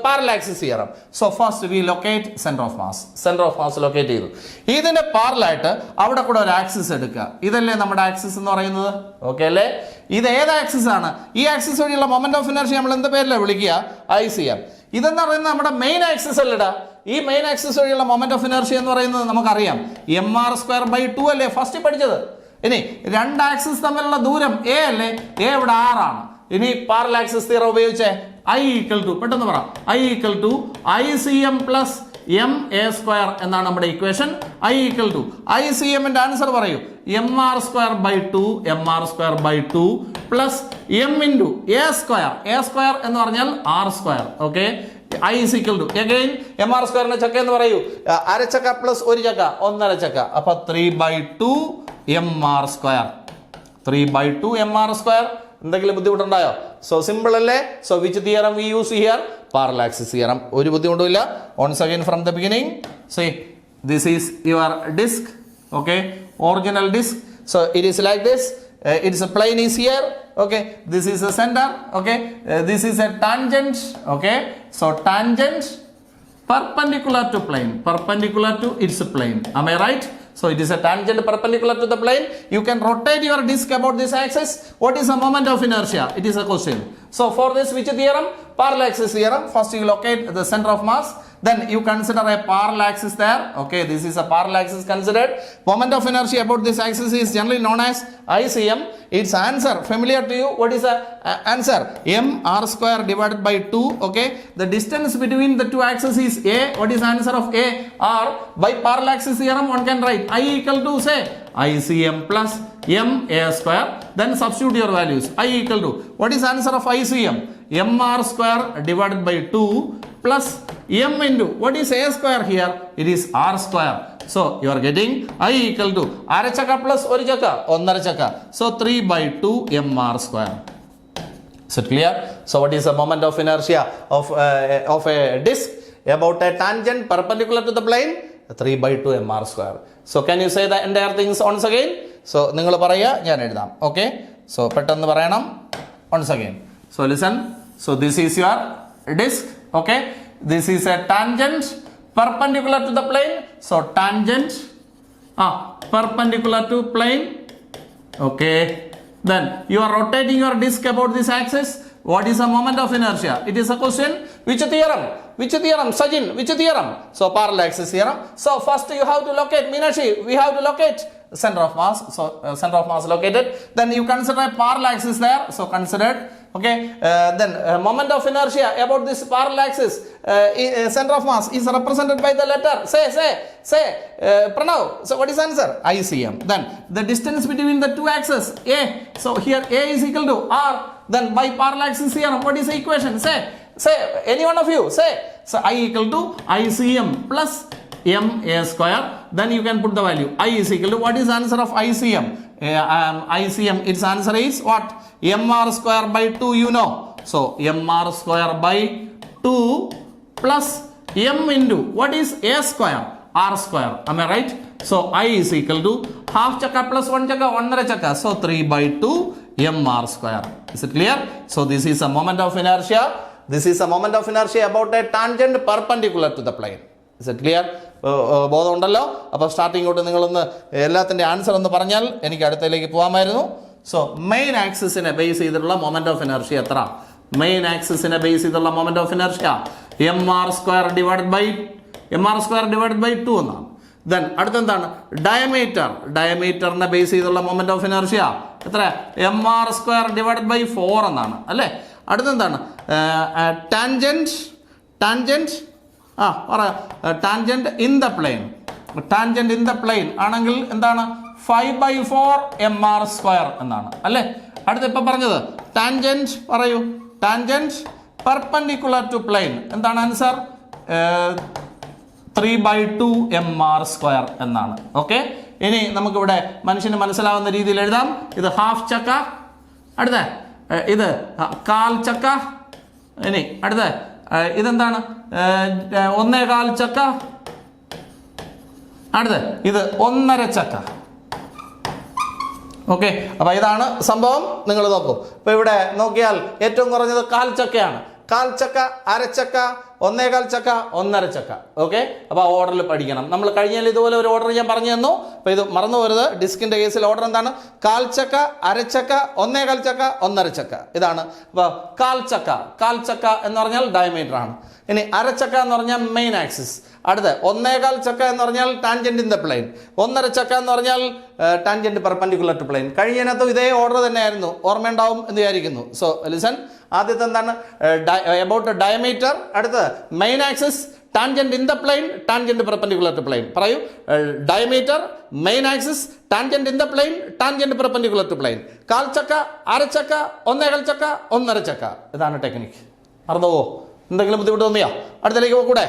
parallax theorem. So first we locate center of mass. Center of mass locate ചെയ്തു. ഇതിന്റെ പാരലായിട്ട് അവിടെ കൂടെ ഒരു axis എടുക്കുക. ഇതല്ലേ നമ്മുടെ axis എന്ന് പറയുന്നത്. ഓക്കെ അല്ലേ? ഇത് ഏത് ആക്സിസ് ആണ്? ഈ ആക്സിസ് വഴിയുള്ള മൊമെന്റ് ഓഫ് ഇനർഷ്യ നമ്മൾ എന്ത് പേരിലാണ് വിളിക്കുക? ICM. ഇതെന്ന് പറയുന്നത് നമ്മുടെ മെയിൻ ആക്സിസ് അല്ലടാ. ഈ മെയിൻ ആക്സിസ് വഴിയുള്ള മൊമെന്റ് ഓഫ് ഇനർഷ്യ എന്ന് പറയുന്നത് നമുക്കറിയാം mr²/2 അല്ലേ ഫസ്റ്റ് പഠിച്ചത്. ഇനി രണ്ട് ആക്സിസ് തമ്മിലുള്ള ദൂരം a അല്ലേ? a ഇവിടെ r ആണ്. ഇനി പാരലാക്സ് തിയറം ഉപയോഗിച്ച് I equal to, പെട്ടെന്ന് പറ, I equal to ICM plus MA² എന്നാണ് നമ്മുടെ ഇക്വേഷൻ. I equal to ICMന്റെ ആൻസർ പറയൂ. mr²/2 plus m into a² എന്ന് പറഞ്ഞാൽ r². Okay, I is equal to again mr² ചക്ക എന്ന് പറയൂ. അരച്ചക്ക പ്ലസ് ഒരു ചക്ക, ഒന്നര ചക്ക. അപ്പൊ 3/2 mr². 3/2 mr². എന്തെങ്കിലും ബുദ്ധിമുട്ടുണ്ടായോ? സോ സിമ്പിൾ അല്ലേ? So which theorem we use here? Parallax theorem. ഒരു ബുദ്ധിമുട്ടുമില്ല. Once again from the beginning. See this is your disc. Okay, original disc. So it is like this. It's a plane is here. Okay, this is a centre. Okay, this is a tangent. Okay, so tangent perpendicular to plane, perpendicular to its plane. Am I right? So it is a tangent perpendicular to the plane. You can rotate your disk about this axis. What is the moment of inertia? It is a question. So for this, which theorem? Parallax theorem. First you locate the center of mass. Then you consider a parallax there. Okay, this is a parallax considered. Moment of inertia about this axis is generally known as ICM. Its answer familiar to you? What is the answer? mr² divided by 2. Okay, the distance between the two axes is a. What is the answer of a? R. By parallax theorem one can write I equal to say ICM plus MA². Then substitute your values. I equal to, what is the answer of ICM? mr² divided by 2 plus m into, what is a² here? It is r². So you are getting I equal to arachaka plus orichaka, onnarachaka. So 3/2 mr². Is it clear? So what is the moment of inertia of a disk about a tangent perpendicular to the plane? 3/2 mr². So can you say the entire things once again? So നിങ്ങൾ പറയുക, ഞാൻ എഴുതാം. Okay, so പെട്ടെന്ന് പറയണം. once again. So listen. So this is your disk. Okay, this is a tangent perpendicular to the plane. So tangent perpendicular to plane. Okay, then you are rotating your disk about this axis. What is the moment of inertia? It is a question. Which theorem? Which theorem? Sajin, which theorem? So parallax theorem. So first you have to locate, Meenakshi, we have to locate center of mass. So center of mass located. Then you consider a parallax there. So considered. Okay, then moment of inertia about this parallax center of mass is represented by the letter. Say Pranav. So what is the answer? ICM. Then the distance between the two axes a. So here a is equal to r. Then by parallax theorem, what is the equation? Say any one of you. Say so I equal to ICM plus MA². Then you can put the value. I is equal to, what is the answer of ICM? ICM, its answer is what? mr²/2, you know. So mr²/2 plus m into, what is a²? r². Am I right? So I is equal to half chakka plus 1 chakka, 1.5 chakka. So 3/2 mr². Is it clear? So this is a moment of inertia. This is a moment of inertia about a tangent perpendicular to the plane. Is it clear? ബോധമുണ്ടല്ലോ. അപ്പോൾ starting തൊട്ട് നിങ്ങളൊന്ന് എല്ലാത്തിൻ്റെ answer ഒന്ന് പറഞ്ഞാൽ എനിക്ക് അടുത്തതിലേക്ക് പോകാമായിരുന്നു. So main ആക്സിസിനെ ബേസ് ചെയ്തിട്ടുള്ള മൊമെന്റ് ഓഫ് ഇനർഷ്യ എത്ര? മെയിൻ ആക്സിസിനെ ബേസ് ചെയ്തിട്ടുള്ള moment of inertia mr² divided by mr² divided by 2 എന്നാണ്. ദെൻ അടുത്തെന്താണ് ഡയമീറ്ററിനെ ബേസ് ചെയ്തുള്ള മൊമെന്റ് ഓഫ് ഇനർഷ്യ എത്ര mr² ഡിവൈഡഡ് ബൈ 4 എന്നാണ് അല്ലേ. അടുത്തെന്താണ് ടാൻജൻറ്റ് ഇൻ ദ പ്ലെയിൻ ആണെങ്കിൽ എന്താണ് 5/4 mr² എന്നാണ് അല്ലേ. അടുത്ത ഇപ്പം പറഞ്ഞത് ടാൻജൻറ്റ് പറയൂ. ടാൻജൻറ്റ് പെർപെൻഡിക്കുലർ ടു പ്ലെയിൻ എന്താണ് ആൻസർ 3/2 mr² എന്നാണ്. ഓക്കെ, ഇനി നമുക്കിവിടെ മനുഷ്യന് മനസ്സിലാവുന്ന രീതിയിൽ എഴുതാം. ഇത് ഹാഫ് ചക്ക, അടുത്ത ഇത് കാൽ ചക്ക, ഇനി അടുത്ത ഇതെന്താണ് 1/4 ചക്ക, അടുത്ത ഇത് 1.5 ചക്ക. ഓക്കെ, അപ്പോൾ ഇതാണ് സംഭവം. നിങ്ങൾ നോക്കൂ. ഇപ്പോൾ ഇവിടെ നോക്കിയാൽ ഏറ്റവും കുറഞ്ഞത് കാൽ ചക്കയാണ്. കാൽ ചക്ക, അരച്ചക്ക, 1/4 ചക്ക, 1.5 ചക്ക. ഓക്കെ, അപ്പോൾ ആ ഓർഡറിൽ പഠിക്കണം. നമ്മൾ കഴിഞ്ഞാൽ ഇതുപോലെ ഒരു ഓർഡർ ഞാൻ പറഞ്ഞു തന്നു. അപ്പോൾ ഇത് മറന്നു പോരുത്. ഡിസ്കിൻ്റെ കേസിൽ ഓർഡർ എന്താണ്? കാൽ ചക്ക, അരച്ചക്ക, 1/4 ചക്ക, 1.5 ചക്ക. ഇതാണ്. അപ്പോൾ കാൽ ചക്ക എന്ന് പറഞ്ഞാൽ ഡയമീറ്റർ ആണ്. ഇനി അരച്ചക്ക എന്ന് പറഞ്ഞാൽ മെയിൻ ആക്സിസ്. അടുത്ത് 1/4 ചക്ക എന്ന് പറഞ്ഞാൽ ടാൻജൻറ്റ് ഇൻ ദ പ്ലെയിൻ. 1.5 ചക്ക എന്ന് പറഞ്ഞാൽ ടാൻജൻറ്റ് പെർപെൻഡിക്കുലർ ടു പ്ലെയിൻ. കഴിഞ്ഞതിനകത്തും ഇതേ ഓർഡർ തന്നെയായിരുന്നു. ഓർമ്മയുണ്ടാവും എന്ന് വിചാരിക്കുന്നു. So listen. ആദ്യത്തെ എന്താണ് എബൌട്ട് ഡയമീറ്റർ, അടുത്ത് main axis, tangent in the plane, tangent perpendicular to plane. പറയൂ. Diameter, main axis, tangent in the plane, tangent perpendicular to plane. കാൽ ചക്ക, അരച്ചക്ക, 1/4 ചക്ക, 1.5 ചക്ക. ഇതാണ് ടെക്നിക്ക്. മറന്നുപോവോ? എന്തെങ്കിലും ബുദ്ധിമുട്ട് തോന്നിയോ? അടുത്തേക്ക് പോകൂടെ?